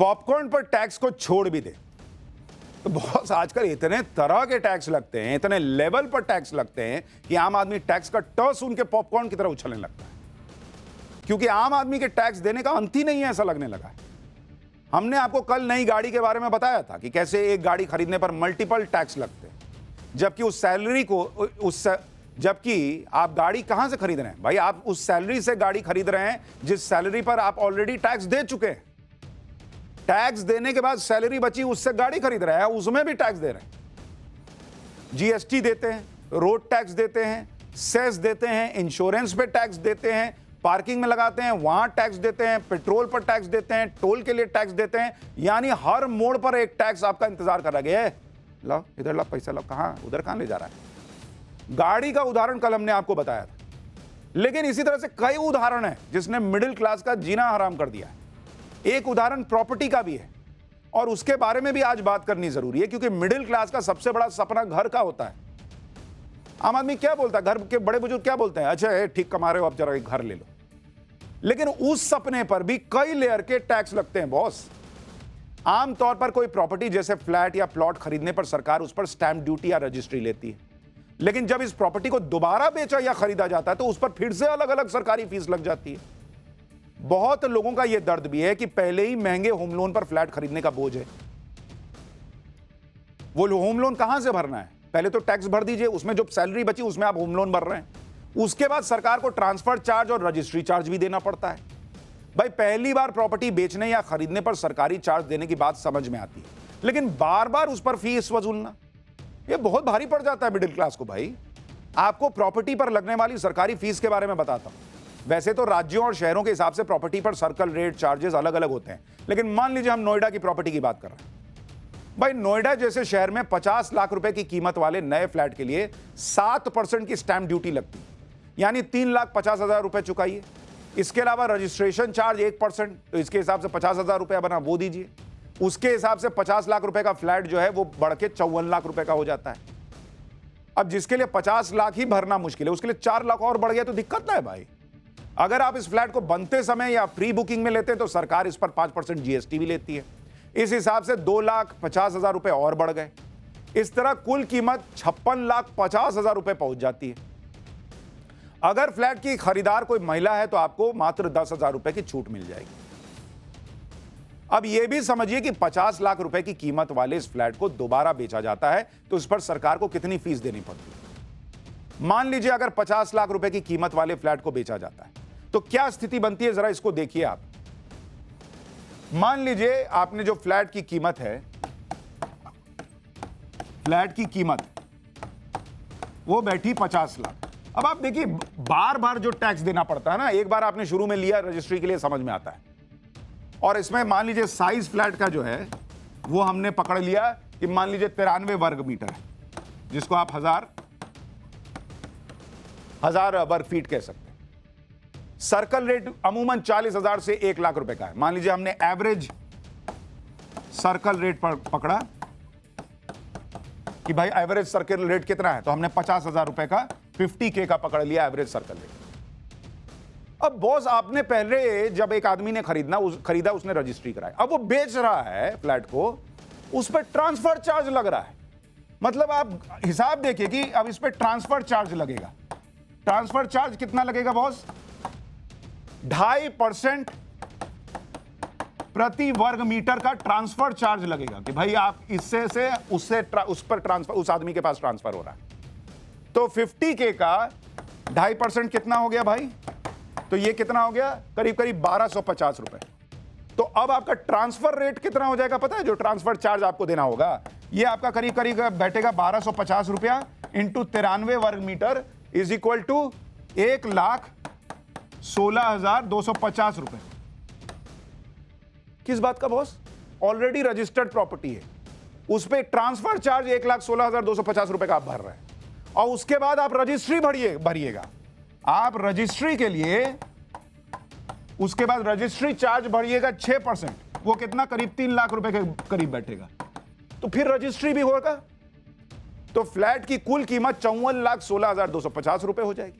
Popcorn पर tax को छोड़ भी दे तो बहुत आजकल इतने तरह के टैक्स लगते हैं, इतने लेवल पर टैक्स लगते हैं कि आम आदमी टैक्स का ट सुन के पॉपकॉर्न की तरह उछलने लगता है, क्योंकि आम आदमी के टैक्स देने का अंत ही नहीं है, ऐसा लगने लगा है। हमने आपको कल नई गाड़ी के बारे में बताया था कि कैसे एक गाड़ी खरीदने पर मल्टीपल टैक्स लगते हैं, जबकि उस सैलरी को जबकि आप गाड़ी कहां से खरीद रहे हैं भाई? आप उस सैलरी से गाड़ी खरीद रहे हैं जिस सैलरी पर आप ऑलरेडी टैक्स दे चुके हैं। टैक्स देने के बाद सैलरी बची, उससे गाड़ी खरीद रहे हैं, उसमें भी टैक्स दे रहे हैं। जीएसटी देते हैं, रोड टैक्स देते हैं, सेस देते हैं, इंश्योरेंस पे टैक्स देते हैं, पार्किंग में लगाते हैं वहां टैक्स देते हैं, पेट्रोल पर टैक्स देते हैं, टोल के लिए टैक्स देते हैं, यानी हर मोड़ पर एक टैक्स आपका इंतजार कर रहा है। लो इधर लो, पैसा लो, कहां उधर कहां ले जा रहा है? गाड़ी का उदाहरण कल हमने आपको बताया था, लेकिन इसी तरह से कई उदाहरण है जिसने मिडिल क्लास का जीना हराम कर दिया है। एक उदाहरण प्रॉपर्टी का भी है और उसके बारे में भी आज बात करनी जरूरी है, क्योंकि मिडिल क्लास का सबसे बड़ा सपना घर का होता है। आम आदमी क्या बोलता है, घर के बड़े बुजुर्ग क्या बोलते हैं, अच्छा ठीक कमा रहे हो, अब जरा एक घर ले लो। लेकिन उस सपने पर भी कई लेयर के टैक्स लगते हैं बॉस। आमतौर पर कोई प्रॉपर्टी जैसे फ्लैट या प्लॉट खरीदने पर सरकार उस पर स्टैंप ड्यूटी या रजिस्ट्री लेती है, लेकिन जब इस प्रॉपर्टी को दोबारा बेचा या खरीदा जाता है तो उस पर फिर से अलग अलग सरकारी फीस लग जाती है। बहुत लोगों का यह दर्द भी है कि पहले ही महंगे होम लोन पर फ्लैट खरीदने का बोझ है। वो होम लोन कहां से भरना है? पहले तो टैक्स भर दीजिए, उसमें जो सैलरी बची उसमें आप होम लोन भर रहे हैं, उसके बाद सरकार को ट्रांसफर चार्ज और रजिस्ट्री चार्ज भी देना पड़ता है। भाई पहली बार प्रॉपर्टी बेचने या खरीदने पर सरकारी चार्ज देने की बात समझ में आती है, लेकिन बार बार उस पर फीस वसूलना यह बहुत भारी पड़ जाता है मिडिल क्लास को। भाई आपको प्रॉपर्टी पर लगने वाली सरकारी फीस के बारे में बताता हूं। वैसे तो राज्यों और शहरों के हिसाब से प्रॉपर्टी पर सर्कल रेट चार्जेस अलग अलग होते हैं, लेकिन मान लीजिए हम नोएडा की प्रॉपर्टी की बात कर रहे हैं। भाई नोएडा जैसे शहर में 50 लाख रुपए की कीमत वाले नए फ्लैट के लिए 7% की स्टैंप ड्यूटी लगती है, यानी 3,50,000 रुपए चुकाइए। इसके अलावा रजिस्ट्रेशन चार्ज 1%, तो इसके हिसाब से 50,000 रुपया बना, वो दीजिए। उसके हिसाब से 50 लाख रुपए का फ्लैट जो है वो बढ़ के 54 लाख रुपए का हो जाता है। अब जिसके लिए 50 लाख ही भरना मुश्किल है, उसके लिए 4 लाख और बढ़ गया तो दिक्कत ना है भाई। अगर आप इस फ्लैट को बनते समय या प्री बुकिंग में लेते हैं तो सरकार इस पर 5% जीएसटी भी लेती है। इस हिसाब से 2,50,000 रुपए और बढ़ गए। इस तरह कुल कीमत 56,50,000 रुपए पहुंच जाती है। अगर फ्लैट की खरीदार कोई महिला है तो आपको मात्र 10,000 रुपए की छूट मिल जाएगी। अब यह भी समझिए कि 50 लाख रुपए की कीमत वाले इस फ्लैट को दोबारा बेचा जाता है तो इस पर सरकार को कितनी फीस देनी पड़ती है। मान लीजिए अगर 50 लाख रुपए की कीमत वाले फ्लैट को बेचा जाता है तो क्या स्थिति बनती है, जरा इसको देखिए आप। मान लीजिए आपने जो फ्लैट की कीमत है, फ्लैट की कीमत वो बैठी 50 लाख। अब आप देखिए बार बार जो टैक्स देना पड़ता है ना, एक बार आपने शुरू में लिया रजिस्ट्री के लिए समझ में आता है, और इसमें मान लीजिए साइज फ्लैट का जो है वो हमने पकड़ लिया कि मान लीजिए 93 वर्ग मीटर है, जिसको आप हजार वर्ग फीट कह सकते हैं। सर्कल रेट अमूमन 40,000 से 1 लाख रुपए का है। मान लीजिए हमने एवरेज सर्कल रेट पर पकड़ा कि भाई एवरेज सर्कल रेट कितना है, तो हमने 50,000 रुपए का 50K का पकड़ लिया एवरेज सर्कल रेट। अब बॉस आपने पहले जब एक आदमी ने खरीदा उसने रजिस्ट्री कराई, अब वो बेच रहा है फ्लैट को, उस पर ट्रांसफर चार्ज लग रहा है। मतलब आप हिसाब देखिए कि अब इस पर ट्रांसफर चार्ज लगेगा। ट्रांसफर चार्ज कितना लगेगा बॉस? 2.5% प्रति वर्ग मीटर का ट्रांसफर चार्ज लगेगा कि भाई आप इससे से उससे उस पर ट्रांसफर, उस आदमी के पास ट्रांसफर हो रहा है। तो 50K का 2.5% कितना हो गया भाई? तो ये कितना हो गया? करीब करीब 1250 रुपए। तो अब आपका ट्रांसफर रेट कितना हो जाएगा पता है? जो ट्रांसफर चार्ज आपको देना होगा ये आपका करीब करीब बैठेगा 1250 रुपया इंटू 93 वर्ग मीटर इज इक्वल टू 1,16,250 रुपए। किस बात का बॉस? ऑलरेडी रजिस्टर्ड प्रॉपर्टी है, उस पर ट्रांसफर चार्ज 1,16,250 रुपए का आप भर रहे हैं, और उसके बाद आप रजिस्ट्री भरिएगा। आप रजिस्ट्री के लिए उसके बाद रजिस्ट्री चार्ज भरिएगा 6%, वो कितना? करीब 3 लाख रुपए के करीब बैठेगा। तो फिर रजिस्ट्री भी होगा, तो फ्लैट की कुल कीमत 54,16,250 रुपए हो जाएगी।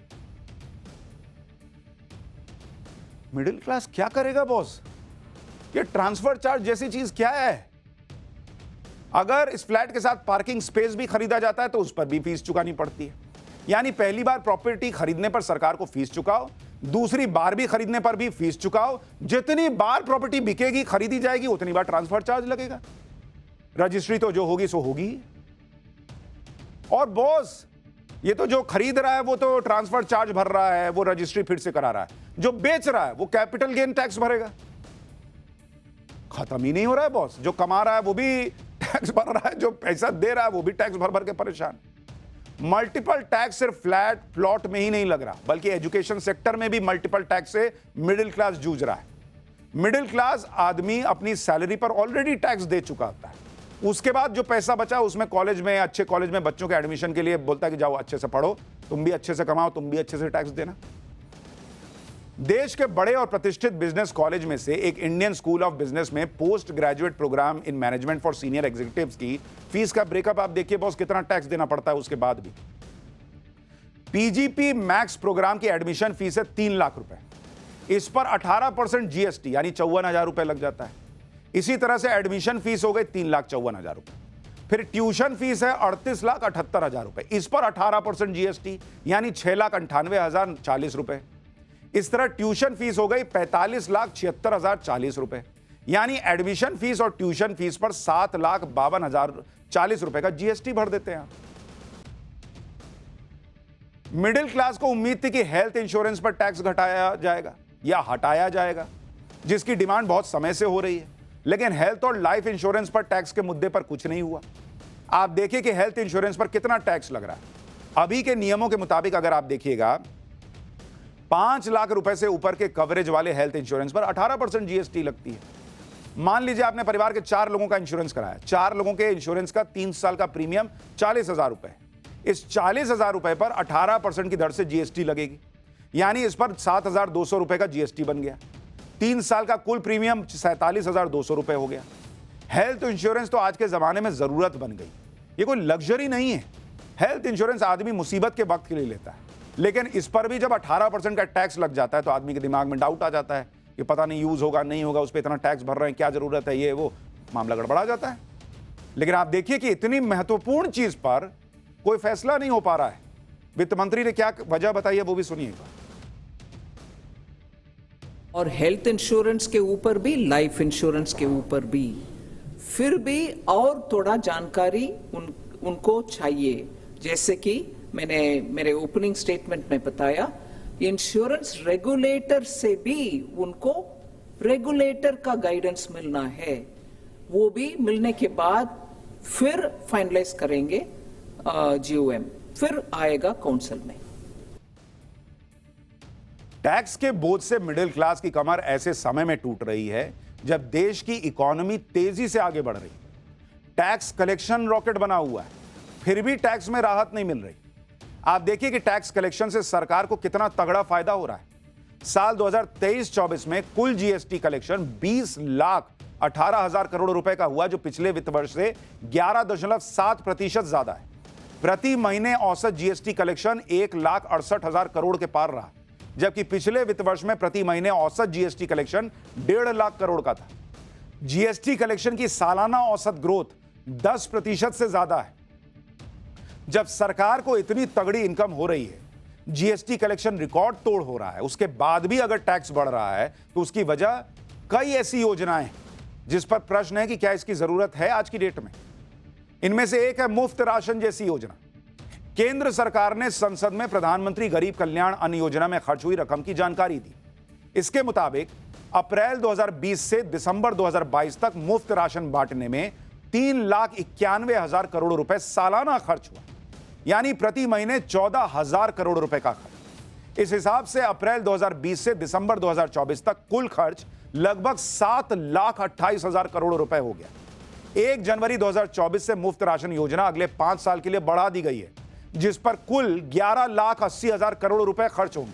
मिडिल क्लास क्या करेगा बॉस? ये ट्रांसफर चार्ज जैसी चीज क्या है? अगर इस फ्लैट के साथ पार्किंग स्पेस भी खरीदा जाता है तो उस पर भी फीस चुकानी पड़ती है। यानी पहली बार प्रॉपर्टी खरीदने पर सरकार को फीस चुकाओ, दूसरी बार भी खरीदने पर भी फीस चुकाओ, जितनी बार प्रॉपर्टी बिकेगी खरीदी जाएगी उतनी बार ट्रांसफर चार्ज लगेगा। रजिस्ट्री तो जो होगी सो होगी। और बॉस, ये तो जो खरीद रहा है वो तो ट्रांसफर चार्ज भर रहा है, वो रजिस्ट्री फिर से करा रहा है, जो बेच रहा है वो कैपिटल गेन टैक्स भरेगा। खत्म ही नहीं हो रहा है बॉस। जो कमा रहा है वो भी टैक्स भर रहा है, जो पैसा दे रहा है वो भी टैक्स भर भर के परेशान। मल्टीपल टैक्स सिर्फ फ्लैट प्लॉट में ही नहीं लग रहा, बल्कि एजुकेशन सेक्टर में भी मल्टीपल टैक्स से मिडिल क्लास जूझ रहा है। मिडिल क्लास आदमी अपनी सैलरी पर ऑलरेडी टैक्स दे चुका होता है, उसके बाद जो पैसा बचा उसमें कॉलेज में, अच्छे कॉलेज में बच्चों के एडमिशन के लिए बोलता है कि जाओ अच्छे से पढ़ो, तुम भी अच्छे से कमाओ, तुम भी अच्छे से टैक्स देना। देश के बड़े और प्रतिष्ठित बिजनेस कॉलेज में से एक इंडियन स्कूल ऑफ बिजनेस में post graduate programme in management for senior executives की फीस का ब्रेकअप आप देखिए बॉस, कितना टैक्स देना पड़ता है उसके बाद भी। पीजीपी मैक्स प्रोग्राम की एडमिशन फीस है 3 लाख रुपए, इस पर 18% जीएसटी यानी 54,000 रुपए लग जाता है। इसी तरह से एडमिशन फीस हो गई 3,54,000 रुपए। फिर ट्यूशन फीस है 38,78,000 रुपए, इस पर 18% जीएसटी यानी 6,98,040 रुपए। इस तरह ट्यूशन फीस हो गई 45,76,040 रुपए, यानी एडमिशन फीस और ट्यूशन फीस पर 7,52,040 रुपए का जीएसटी भर देते हैं आप। मिडिल क्लास को उम्मीद थी कि हेल्थ इंश्योरेंस पर टैक्स घटाया जाएगा या हटाया जाएगा, जिसकी डिमांड बहुत समय से हो रही है, लेकिन हेल्थ और लाइफ इंश्योरेंस पर टैक्स के मुद्दे पर कुछ नहीं हुआ। आप देखिए कि हेल्थ इंश्योरेंस पर कितना टैक्स लग रहा है। अभी के नियमों के मुताबिक अगर आप देखिएगा 5 लाख रुपए से ऊपर के कवरेज वाले हेल्थ इंश्योरेंस पर 18% जीएसटी लगती है। मान लीजिए आपने परिवार के 4 लोगों का इंश्योरेंस कराया, 4 लोगों के इंश्योरेंस का 3 साल का प्रीमियम 40,000 रुपए। इस 40,000 रुपए पर 18% की दर से जीएसटी लगेगी, यानी इस पर 7,200 रुपए का जीएसटी बन गया। 3 साल का कुल प्रीमियम 47,200 रुपए हो गया। हेल्थ इंश्योरेंस तो आज के जमाने में जरूरत बन गई, ये कोई लग्जरी नहीं है। हेल्थ इंश्योरेंस आदमी मुसीबत के वक्त के लिए लेता है, लेकिन इस पर भी जब 18% का टैक्स लग जाता है तो आदमी के दिमाग में डाउट आ जाता है कि पता नहीं यूज होगा नहीं होगा, उस पर इतना टैक्स भर रहे हैं, क्या जरूरत है, ये वो मामला गड़बड़ा जाता है। लेकिन आप देखिए कि इतनी महत्वपूर्ण चीज पर कोई फैसला नहीं हो पा रहा है। वित्त मंत्री ने क्या वजह बताई है वो भी सुनिएगा। और हेल्थ इंश्योरेंस के ऊपर भी, लाइफ इंश्योरेंस के ऊपर भी, फिर भी और थोड़ा जानकारी उनको चाहिए। जैसे कि मैंने मेरे ओपनिंग स्टेटमेंट में बताया, इंश्योरेंस रेगुलेटर से भी उनको रेगुलेटर का गाइडेंस मिलना है, वो भी मिलने के बाद फिर फाइनलाइज करेंगे जीओएम, फिर आएगा काउंसिल में। टैक्स के बोझ से मिडिल क्लास की कमर ऐसे समय में टूट रही है जब देश की इकोनॉमी तेजी से आगे बढ़ रही है। टैक्स कलेक्शन रॉकेट बना हुआ है, फिर भी टैक्स में राहत नहीं मिल रही। आप देखिए कि टैक्स कलेक्शन से सरकार को कितना तगड़ा फायदा हो रहा है। साल 2023-24 में कुल जीएसटी कलेक्शन 20,18,000 करोड़ रुपए का हुआ, जो पिछले वित्त वर्ष से 11.7% ज्यादा है। प्रति महीने औसत जीएसटी कलेक्शन 1,68,000 करोड़ के पार रहा, जबकि पिछले वित्त वर्ष में प्रति महीने औसत जीएसटी कलेक्शन 1.5 लाख करोड़ का था। जीएसटी कलेक्शन की सालाना औसत ग्रोथ 10% से ज्यादा है। जब सरकार को इतनी तगड़ी इनकम हो रही है, जीएसटी कलेक्शन रिकॉर्ड तोड़ हो रहा है, उसके बाद भी अगर टैक्स बढ़ रहा है तो उसकी वजह कई ऐसी योजनाएं जिस पर प्रश्न है कि क्या इसकी जरूरत है आज की डेट में। इनमें से एक है मुफ्त राशन जैसी योजना। केंद्र सरकार ने संसद में प्रधानमंत्री गरीब कल्याण अन्न योजना में खर्च हुई रकम की जानकारी दी। इसके मुताबिक अप्रैल 2020 से दिसंबर 2022 तक मुफ्त राशन बांटने में 3,91,000 करोड़ रुपए सालाना खर्च हुआ, यानी प्रति महीने 14,000 करोड़ रुपए का खर्च। इस हिसाब से अप्रैल 2020 से दिसंबर 2024 तक कुल खर्च लगभग 7,28,000 करोड़ रुपए हो गया। 1 जनवरी 2024 से मुफ्त राशन योजना अगले 5 साल के लिए बढ़ा दी गई है, जिस पर कुल 11,80,000 करोड़ रुपए खर्च होंगे।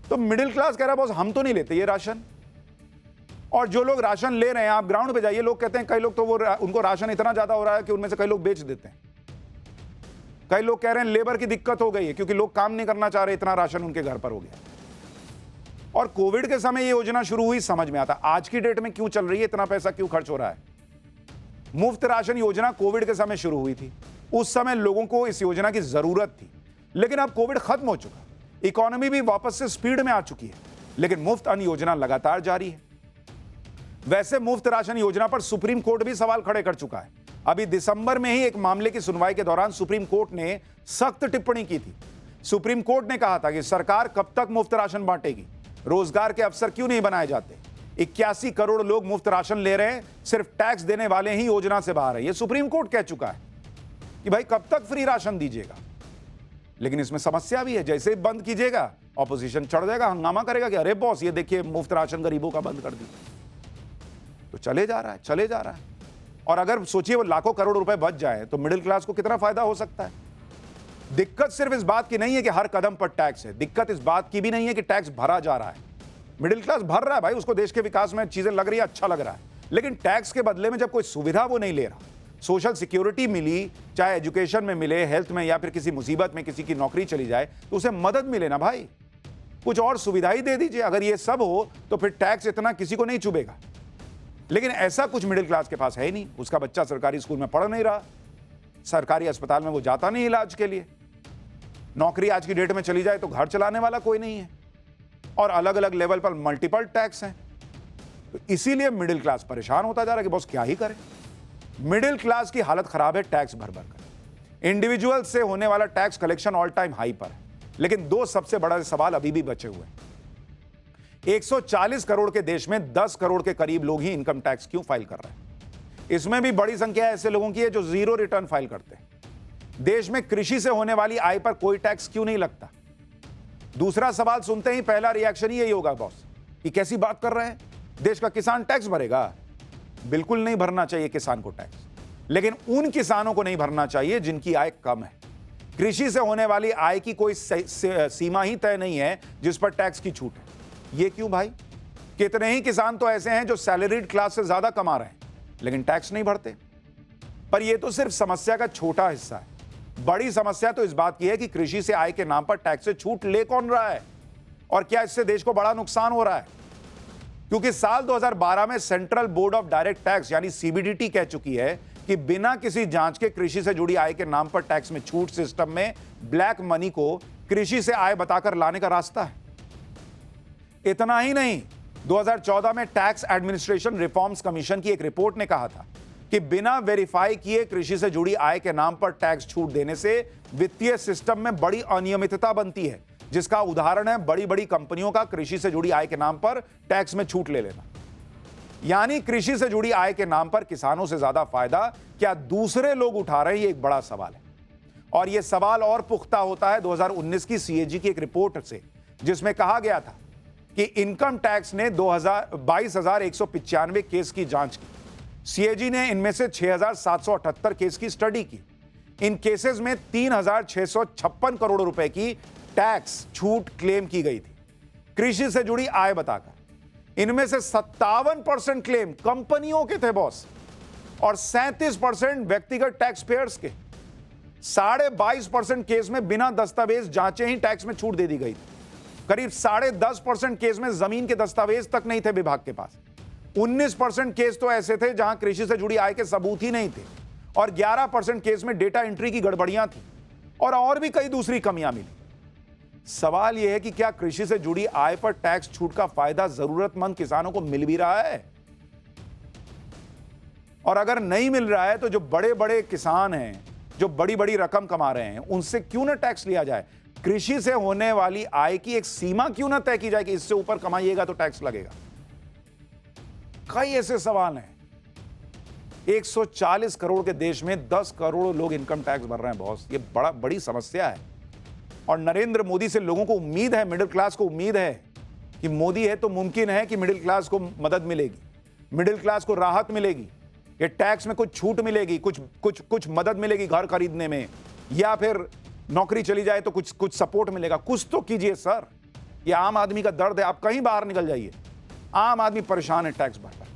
तो मिडिल क्लास कह रहा है बॉस हम तो नहीं लेते ये राशन, और जो लोग राशन ले रहे हैं आप ग्राउंड पे जाइए, लोग कहते हैं कई लोग तो वो उनको राशन इतना ज्यादा हो रहा है कि उनमें से कई लोग बेच देते हैं। कई लोग कह रहे हैं लेबर की दिक्कत हो गई है क्योंकि लोग काम नहीं करना चाह रहे, इतना राशन उनके घर पर हो गया। और कोविड के समय ये योजना शुरू हुई, समझ में आता। आज की डेट में क्यों चल रही है, इतना पैसा क्यों खर्च हो रहा है? मुफ्त राशन योजना कोविड के समय शुरू हुई थी, उस समय लोगों को इस योजना की जरूरत थी, लेकिन अब कोविड खत्म हो चुका, इकोनॉमी भी वापस से स्पीड में आ चुकी है, लेकिन मुफ्त अन्न योजना लगातार जारी है। वैसे मुफ्त राशन योजना पर सुप्रीम कोर्ट भी सवाल खड़े कर चुका है। अभी दिसंबर में ही एक मामले की सुनवाई के दौरान सुप्रीम कोर्ट ने सख्त टिप्पणी की थी। सुप्रीम कोर्ट ने कहा था कि सरकार कब तक मुफ्त राशन बांटेगी, रोजगार के अवसर क्यों नहीं बनाए जाते। 81 करोड़ लोग मुफ्त राशन ले रहे हैं, सिर्फ टैक्स देने वाले ही योजना से बाहर है। यह सुप्रीम कोर्ट कह चुका है कि भाई कब तक फ्री राशन दीजिएगा। लेकिन इसमें समस्या भी है, जैसे ही बंद कीजिएगा ऑपोजिशन चढ़ जाएगा, हंगामा करेगा कि अरे बॉस ये देखिए मुफ्त राशन गरीबों का बंद कर दिया। तो चले जा रहा है। और अगर सोचिए वो लाखों करोड़ रुपए बच जाए तो मिडिल क्लास को कितना फायदा हो सकता है। दिक्कत सिर्फ इस बात की नहीं है कि हर कदम पर टैक्स है, दिक्कत इस बात की भी नहीं है कि टैक्स भरा जा रहा है। मिडिल क्लास भर रहा है भाई, उसको देश के विकास में चीजें लग रही है, अच्छा लग रहा है, लेकिन टैक्स के बदले में जब कोई सुविधा वो नहीं ले रहा, सोशल सिक्योरिटी मिली, चाहे एजुकेशन में मिले, हेल्थ में, या फिर किसी मुसीबत में किसी की नौकरी चली जाए तो उसे मदद मिले ना भाई, कुछ और सुविधा ही दे दीजिए। अगर ये सब हो तो फिर टैक्स इतना किसी को नहीं चुभेगा। लेकिन ऐसा कुछ मिडिल क्लास के पास है ही नहीं। उसका बच्चा सरकारी स्कूल में पढ़ नहीं रहा, सरकारी अस्पताल में वो जाता नहीं इलाज के लिए, नौकरी आज की डेट में चली जाए तो घर चलाने वाला कोई नहीं है, और अलग अलग लेवल पर मल्टीपल टैक्स हैं। तो इसीलिए मिडिल क्लास परेशान होता जा रहा है कि बॉस क्या ही करे। मिडिल क्लास की हालत खराब है टैक्स भर भर कर। इंडिविजुअल से होने वाला tax collection all time high पर है, लेकिन दो सबसे बड़ा सवाल अभी भी बचे हुए हैं। 140 करोड़ के देश में 10 करोड़ के करीब लोग ही इनकम टैक्स क्यों फाइल कर रहे हैं। इसमें भी बड़ी संख्या ऐसे लोगों की है जो जीरो रिटर्न फाइल करते हैं। देश में कृषि से होने वाली आय पर कोई टैक्स क्यों नहीं लगता। दूसरा सवाल सुनते ही पहला रिएक्शन यही होगा, बॉस ये कैसी बात कर रहे हैं, देश का किसान टैक्स भरेगा। बिल्कुल नहीं भरना चाहिए किसान को टैक्स, लेकिन उन किसानों को नहीं भरना चाहिए जिनकी आय कम है। कृषि से होने वाली आय की कोई सीमा ही तय नहीं है जिस पर टैक्स की छूट है। ये क्यों भाई? कितने ही किसान तो ऐसे हैं जो सैलरीड क्लास से ज्यादा कमा रहे हैं लेकिन टैक्स नहीं भरते। पर यह तो सिर्फ समस्या का छोटा हिस्सा है। बड़ी समस्या तो इस बात की है कि कृषि से आय के नाम पर टैक्स से छूट ले कौन रहा है, और क्या इससे देश को बड़ा नुकसान हो रहा है। क्योंकि साल 2012 में central board of direct tax यानी सीबीडीटी कह चुकी है कि बिना किसी जांच के कृषि से जुड़ी आय के नाम पर टैक्स में छूट सिस्टम में ब्लैक मनी को कृषि से आय बताकर लाने का रास्ता है। इतना ही नहीं, 2014 में टैक्स एडमिनिस्ट्रेशन रिफॉर्म्स कमीशन की एक रिपोर्ट ने कहा था कि बिना वेरीफाई किए कृषि से जुड़ी आय के नाम पर टैक्स छूट देने से वित्तीय सिस्टम में बड़ी अनियमितता बनती है, जिसका उदाहरण है बड़ी बड़ी कंपनियों का कृषि से जुड़ी आय के नाम पर टैक्स में छूट ले लेना। यानी कृषि से जुड़ी आय के नाम पर किसानों से ज्यादा फायदा क्या दूसरे लोग उठा रहे हैं, ये एक बड़ा सवाल है। और यह सवाल और पुख्ता होता है 2019 की सीएजी की एक रिपोर्ट से, जिसमें कहा गया था कि इनकम टैक्स ने 22,195 केस की जांच की। सीएजी ने इनमें से 6,778 केस की स्टडी की। इन केसेस में 3,656 करोड़ रुपए की टैक्स छूट क्लेम की गई थी कृषि से जुड़ी आय बताकर। इनमें से 57% क्लेम कंपनियों के थे बॉस, और 37% व्यक्तिगत टैक्स पेयर्स के। 22.5% केस में बिना दस्तावेज जांचे ही टैक्स में छूट दे दी गई थी। करीब 10.5% केस में जमीन के दस्तावेज तक नहीं थे विभाग के पास। 19% केस तो ऐसे थे जहां कृषि से जुड़ी आय के सबूत ही नहीं थे, और 11% केस में डेटा एंट्री की गड़बड़ियां थी, और भी कई दूसरी कमियां मिली। सवाल यह है कि क्या कृषि से जुड़ी आय पर टैक्स छूट का फायदा जरूरतमंद किसानों को मिल भी रहा है? और अगर नहीं मिल रहा है तो जो बड़े बड़े किसान हैं, जो बड़ी बड़ी रकम कमा रहे हैं, उनसे क्यों ना टैक्स लिया जाए। कृषि से होने वाली आय की एक सीमा क्यों ना तय की जाए कि इससे ऊपर कमाइएगा तो टैक्स लगेगा। कई ऐसे सवाल हैं। 140 करोड़ के देश में 10 करोड़ लोग इनकम टैक्स भर रहे हैं बॉस, ये बड़ी समस्या है। और नरेंद्र मोदी से लोगों को उम्मीद है, मिडिल क्लास को उम्मीद है कि मोदी है तो मुमकिन है कि मिडिल क्लास को मदद मिलेगी, मिडिल क्लास को राहत मिलेगी, कि टैक्स में कुछ छूट मिलेगी, कुछ मदद मिलेगी घर खरीदने में, या फिर नौकरी चली जाए तो कुछ सपोर्ट मिलेगा। कुछ तो कीजिए सर, ये आम आदमी का दर्द है। आप कहीं बाहर निकल जाइए, आम आदमी परेशान है टैक्स भरकर।